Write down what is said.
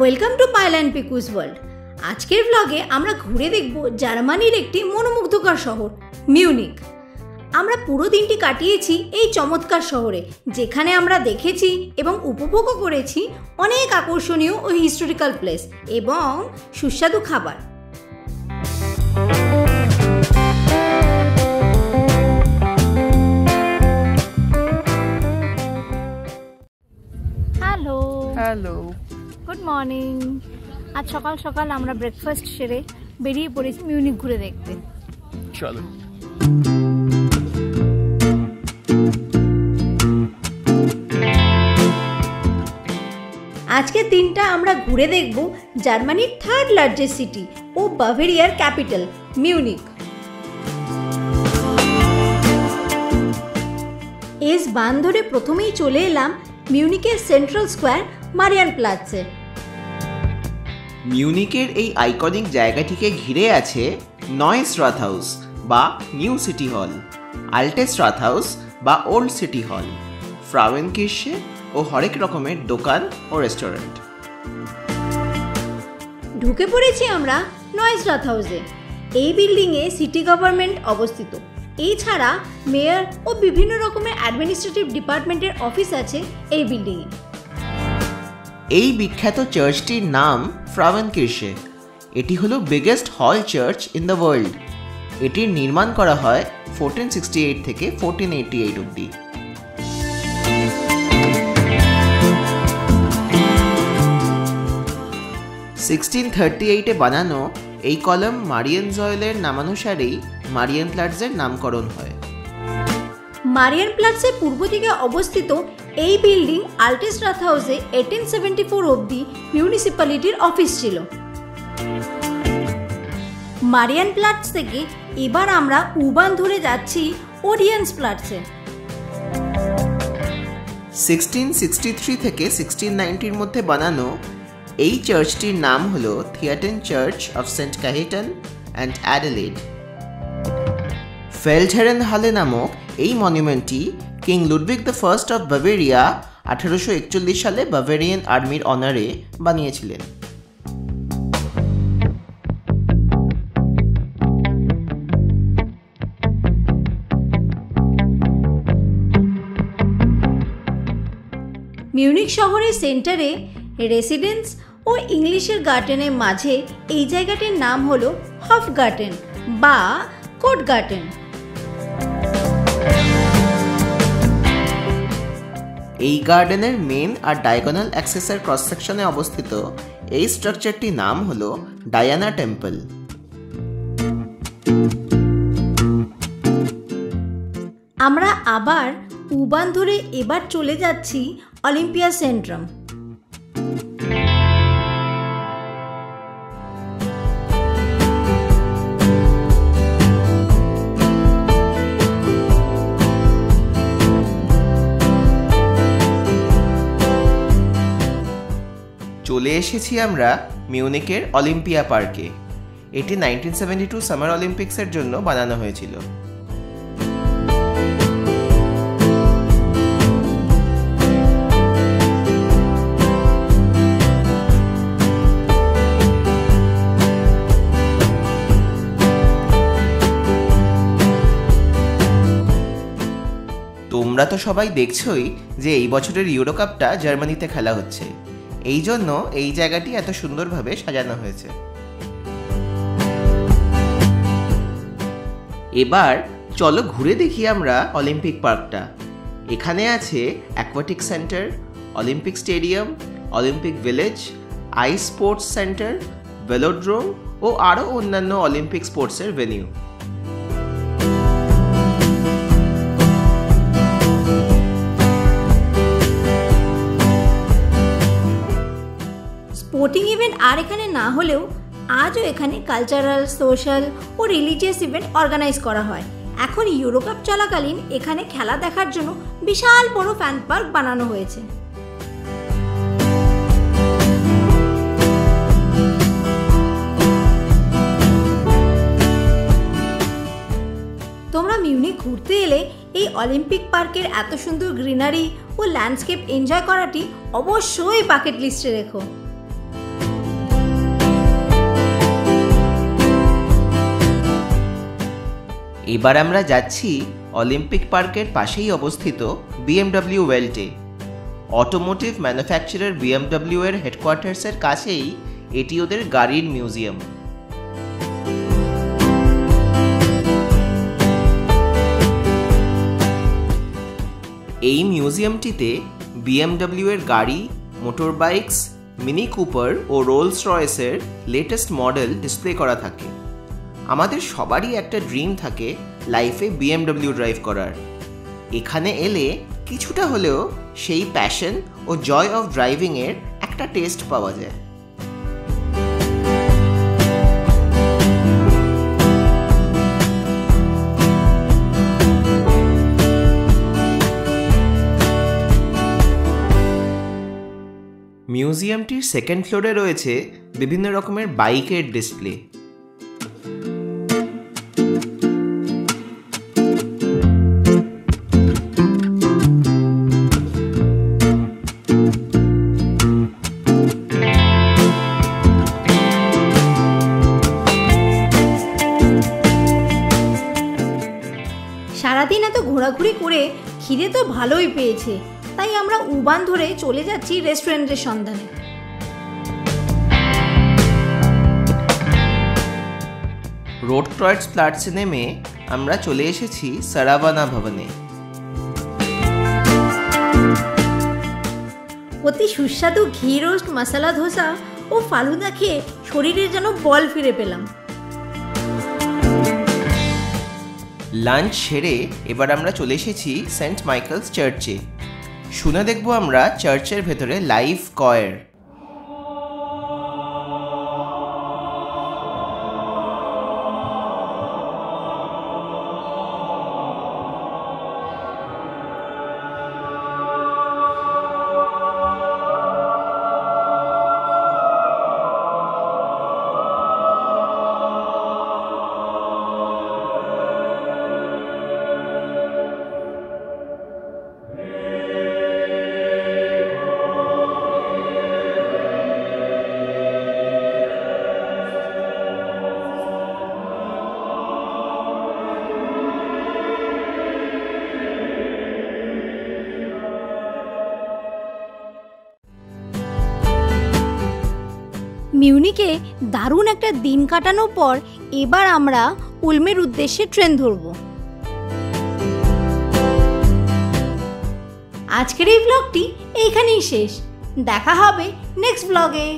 Welcome to Payel and পিকুস world. আজকের ব্লগে আমরা ঘুরে দেখব জার্মানির একটি মনোমুগ্ধকর শহর মিউনিক। আমরা পুরো দিনটি কাটিয়েছি এই চমৎকার শহরে, যেখানে আমরা দেখেছি এবং উপভোগও করেছি অনেক আকর্ষণীয় ও হিস্টোরিক্যাল প্লেস এবং সুস্বাদু খাবার। Hello, good morning. আজ সকাল সকাল আমরা ব্রেকফাস্ট সেরে বেরিয়ে পড়েছি মিউনিক ঘুরে দেখতে। চলো। আজকের দিনটা আমরা ঘুরে দেখব জার্মানির থার্ড লার্জেস্ট সিটি ও বাভেরিয়ার ক্যাপিটাল মিউনিক। এস বান ধরে প্রথমেই চলে এলাম মিউনিকের সেন্ট্রাল স্কোয়ার মারিয়ানপ্লাৎসে। মিউনিকের এই আইকনিক জায়গাটিকে ঘিরে আছে নয়েস রাথহাউস বা নিউ সিটি হল, আল্টেস রাথহাউস বা ওল্ড সিটি হল, ফ্রাউয়েনকির্চে ও হরেক রকমের দোকান ও রেস্টুরেন্ট। ঢুকে পড়েছি আমরা নয়েস রাথহাউসে। এই বিল্ডিংয়ে সিটি গভর্নমেন্ট অবস্থিত। এছাড়া মেয়র ও বিভিন্ন রকমের অ্যাডমিনিস্ট্রেটিভ ডিপার্টমেন্টের অফিস আছে এই বিল্ডিংয়ে। এই বিখ্যাত চার্চটির নাম ফ্রাউয়েনকির্চে। এটি হলো বিগেস্ট হল চার্চ ইন দ্য ওয়ার্ল্ড। এটির নির্মাণ করা হয় 1468 থেকে 1488 অবধি। (1638) বানানো এই কলাম মারিয়েনজয়েলের নামানুসারেই মারিয়ানপ্লাৎসের নামকরণ হয়। মারিয়ানপ্লাৎসের পূর্ব দিকে অবস্থিত এই বিল্ডিং আল্টেস রাথহাউসে 1874 অবধি মিউনিসিপ্যালিটির অফিস ছিল। মারিয়ানপ্লাৎস থেকে এবার আমরা উবান ধরে যাচ্ছি ওরিয়েন্সপ্লাৎসে। 1663 থেকে 1690 মধ্যে বানানো এই চার্চটির নাম হল Theatine church of Saint Cajetan and Adelaide. Feldherrnhalle নামক এই মনুমেন্টটি King Ludwig the First of Bavaria 1841 সালে বাভেরিয়ান আর্মির অনারে বানিয়েছিলেন। মিউনিক শহরের সেন্টারে রেসিডেন্স ও ইংলিশের গার্ডেনের মাঝে এই জায়গাটির নাম হলো হফ গার্ডেন বা কোট গার্ডেন। এই গার্ডেনের মেন আর ডায়াগোনাল অ্যাক্সেসের ক্রস সেকশনে অবস্থিত এই স্ট্রাকচারটির নাম হলো ডায়ানা টেম্পল। আমরা আবার উবান ধরে এবার চলে যাচ্ছি অলিম্পিয়া সেন্ট্রাম। চলে এসেছি আমরা মিউনিকের অলিম্পিয়া পার্কে। এটি 1972 সামার অলিম্পিক্সের জন্য বানানো হয়েছিল। তোমরা তো সবাই দেখছোই যে এই বছরের ইউরো কাপটা জার্মানিতে খেলা হচ্ছে। এই জন্য এই জায়গাটি এত সুন্দরভাবে সাজানো হয়েছে। এবার চলো ঘুরে দেখি আমরা অলিম্পিক পার্কটা। এখানে আছে aquatic centre, Olympic stadium, Olympic village, ice sports centre, velodrome ও আরও অন্যান্য অলিম্পিক স্পোর্টসের ভেনিউ। স্পোর্টিং ইভেন্ট আর এখানে না হলেও আজও এখানে কালচারাল, সোশ্যাল ও রিলিজিয়াস ইভেন্ট অর্গানাইজ করা হয়। এখন ইউরো কাপ চলাকালীন এখানে খেলা দেখার জন্য বিশাল বড় ফ্যান পার্ক বানানো হয়েছে। তোমরা মিউনিক ঘুরতে এলে এই অলিম্পিক পার্কের এত সুন্দর গ্রিনারি ও ল্যান্ডস্কেপ এনজয় করাটি অবশ্যই বাকেট লিস্টে রেখো। এবার আমরা যাচ্ছি অলিম্পিক পার্কের পাশেই অবস্থিত BMW ওয়েল্টে। অটোমোটিভ ম্যানুফ্যাকচারার BMW এর হেডকোয়ার্টার্সের কাছেই এটি ওদের গাড়ির মিউজিয়াম। এই মিউজিয়ামটিতে BMW এর গাড়ি, মোটর বাইকস, মিনি কুপার ও রোলস রয়েসের লেটেস্ট মডেল ডিসপ্লে করা থাকে। আমাদের সবারই একটা ড্রিম থাকে লাইফে BMW ড্রাইভ করার। এখানে এলে কিছুটা হলেও সেই প্যাশন ও জয় অফ ড্রাইভিংয়ের একটা টেস্ট পাওয়া যায়। মিউজিয়ামটির সেকেন্ড ফ্লোরে রয়েছে বিভিন্ন রকমের বাইকের ডিসপ্লে। সারাদিন এত ঘোরাঘুরি করে খিদে তো ভালোই পেয়েছে, তাই আমরা উবান ধরে চলে যাচ্ছি রেস্টুরেন্টের সন্ধানে। রোড ট্রয়েটস প্লাটসে নেমে আমরা চলে এসেছি সারাভানা ভবনে। অতি সুস্বাদু ঘি রোস্ট, মশলা ধোসা ও ফালুদা খেয়ে শরীরের যেন বল ফিরে পেলাম। লাঞ্চ সেরে এবার আমরা চলে এসেছি সেন্ট মাইকেলস চার্চে। শুনে দেখবো আমরা চার্চের ভেতরে লাইভ কয়ের। মিউনিকে দারুণ একটা দিন কাটানোর পর এবার আমরা উলমের উদ্দেশ্যে ট্রেন ধরব। আজকের এই ব্লগটি এইখানেই শেষ। দেখা হবে নেক্সট ব্লগে।